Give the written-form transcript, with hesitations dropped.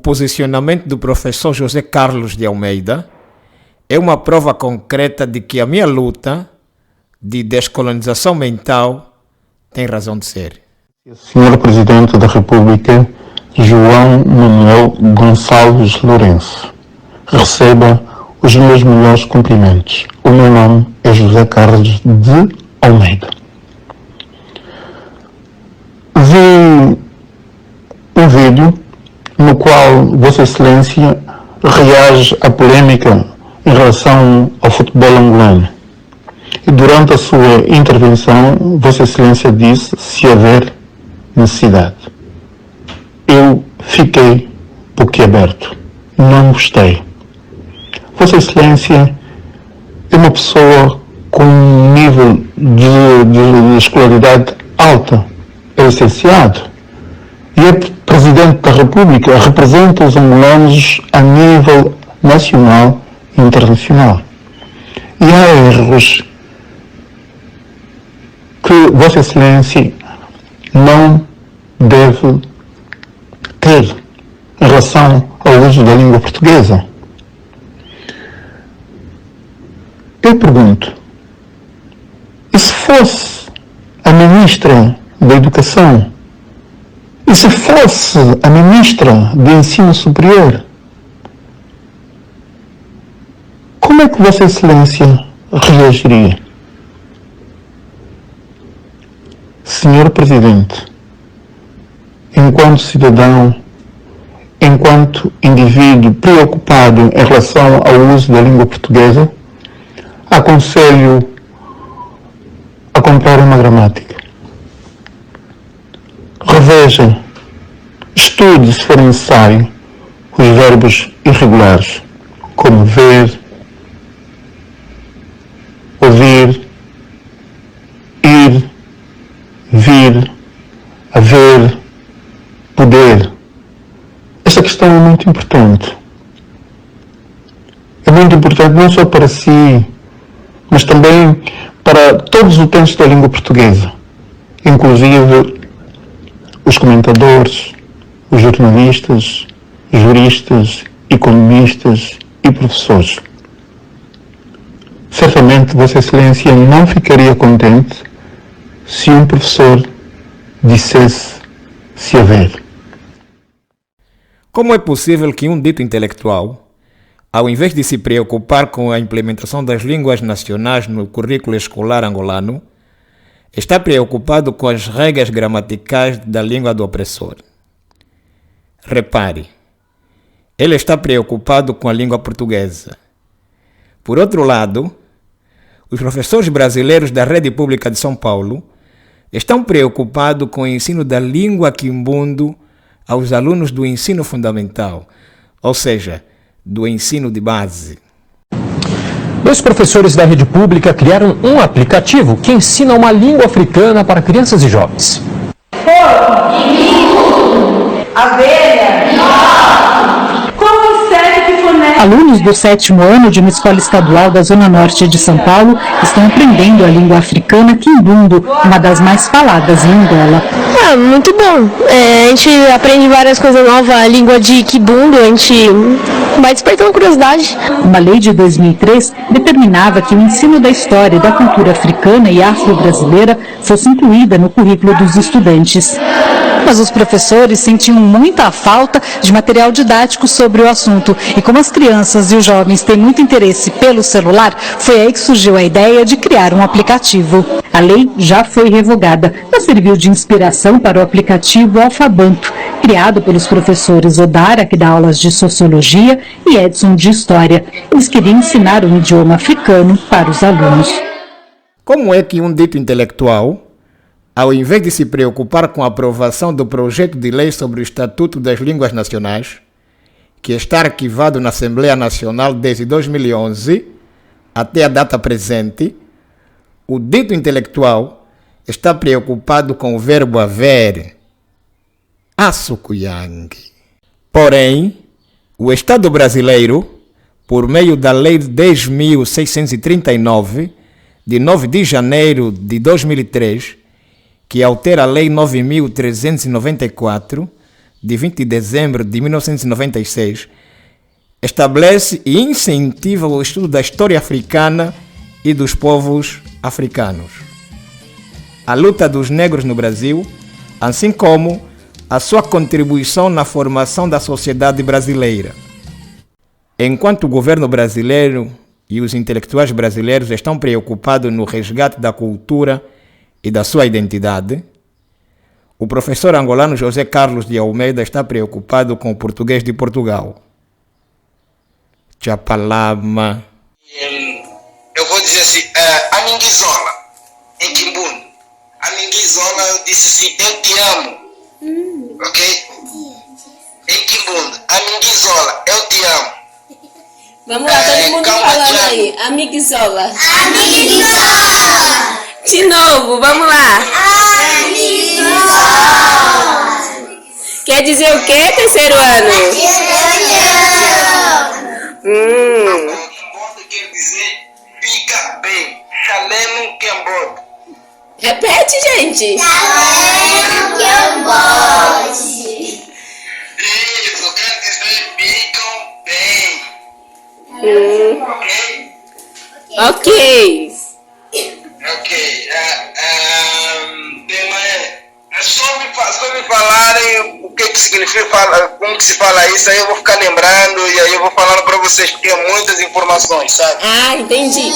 posicionamento do professor José Carlos de Almeida é uma prova concreta de que a minha luta de descolonização mental tem razão de ser. Senhor Presidente da República, João Manuel Gonçalves Lourenço, receba os meus melhores cumprimentos. O meu nome é José Carlos de Almeida. Vi um vídeo no qual Vossa Excelência reage à polêmica em relação ao futebol angolano. E durante a sua intervenção, Vossa Excelência disse se haver necessidade. Eu fiquei boquiaberto. Não gostei. Vossa Excelência é uma pessoa com um nível de escolaridade alta, é licenciado, e é Presidente da República, representa os angolanos a nível nacional e internacional. E há erros que Vossa Excelência não deve ter em relação ao uso da língua portuguesa. Eu pergunto, e se fosse a Ministra da Educação, e se fosse a Ministra do Ensino Superior, como é que Vossa Excelência reagiria? Senhor Presidente, enquanto cidadão, enquanto indivíduo preocupado em relação ao uso da língua portuguesa, aconselho a comprar uma gramática. Reveja, estude, se for necessário, os verbos irregulares, como ver, ouvir, ir, vir, haver, poder. Esta questão é muito importante. É muito importante não só para si, mas também para todos os utentes da língua portuguesa, inclusive os comentadores, os jornalistas, juristas, economistas e professores. Certamente Vossa Excelência não ficaria contente se um professor dissesse se haver. Como é possível que um dito intelectual, ao invés de se preocupar com a implementação das línguas nacionais no currículo escolar angolano, está preocupado com as regras gramaticais da língua do opressor? Repare, ele está preocupado com a língua portuguesa. Por outro lado, os professores brasileiros da Rede Pública de São Paulo estão preocupados com o ensino da língua quimbundo aos alunos do ensino fundamental, ou seja, do ensino de base. Dois professores da rede pública criaram um aplicativo que ensina uma língua africana para crianças e jovens. Porco, abelha, como serve que fornece? Alunos do 7º ano de uma escola estadual da Zona Norte de São Paulo estão aprendendo a língua africana quimbundo, uma das mais faladas em Angola. Muito bom. A gente aprende várias coisas novas, a língua de quimbundo, a gente vai despertando curiosidade. Uma lei de 2003 determinava que o ensino da história e da cultura africana e afro-brasileira fosse incluída no currículo dos estudantes. Mas os professores sentiam muita falta de material didático sobre o assunto. E como as crianças e os jovens têm muito interesse pelo celular, foi aí que surgiu a ideia de criar um aplicativo. A lei já foi revogada, mas serviu de inspiração para o aplicativo Alfabanto, criado pelos professores Odara, que dá aulas de Sociologia, e Edson, de História. Eles queriam ensinar um idioma africano para os alunos. Como é que um dito intelectual, ao invés de se preocupar com a aprovação do projeto de lei sobre o Estatuto das Línguas Nacionais, que está arquivado na Assembleia Nacional desde 2011 até a data presente, o dito intelectual está preocupado com o verbo haver, asukuyang. Porém, o Estado brasileiro, por meio da Lei 10.639, de 9 de janeiro de 2003, que altera a Lei 9.394, de 20 de dezembro de 1996, estabelece e incentiva o estudo da história africana e dos povos africanos. A luta dos negros no Brasil, assim como a sua contribuição na formação da sociedade brasileira. Enquanto o governo brasileiro e os intelectuais brasileiros estão preocupados no resgate da cultura e da sua identidade, o professor angolano José Carlos de Almeida está preocupado com o português de Portugal. Chapalama. Eu vou dizer assim, a Minguizola, em Quimbundo. A Minguizola, eu disse assim, eu te amo. Ok? Em Quimbundo, a Minguizola, eu te amo. Vamos lá, todo mundo falando aí. Amiguizola. Amiguizola. De novo, vamos lá. Amiguizola. Quer dizer o quê, terceiro ano? Quer dizer, fica bem. Shalem Kembod. Repete, gente. Shalem Kembod. Isso, quer dizer, ficam bem. Ok. É só me falarem o que significa, como que se fala isso, aí eu vou ficar lembrando e aí eu vou falando para vocês, porque é muitas informações, sabe? Ah, entendi.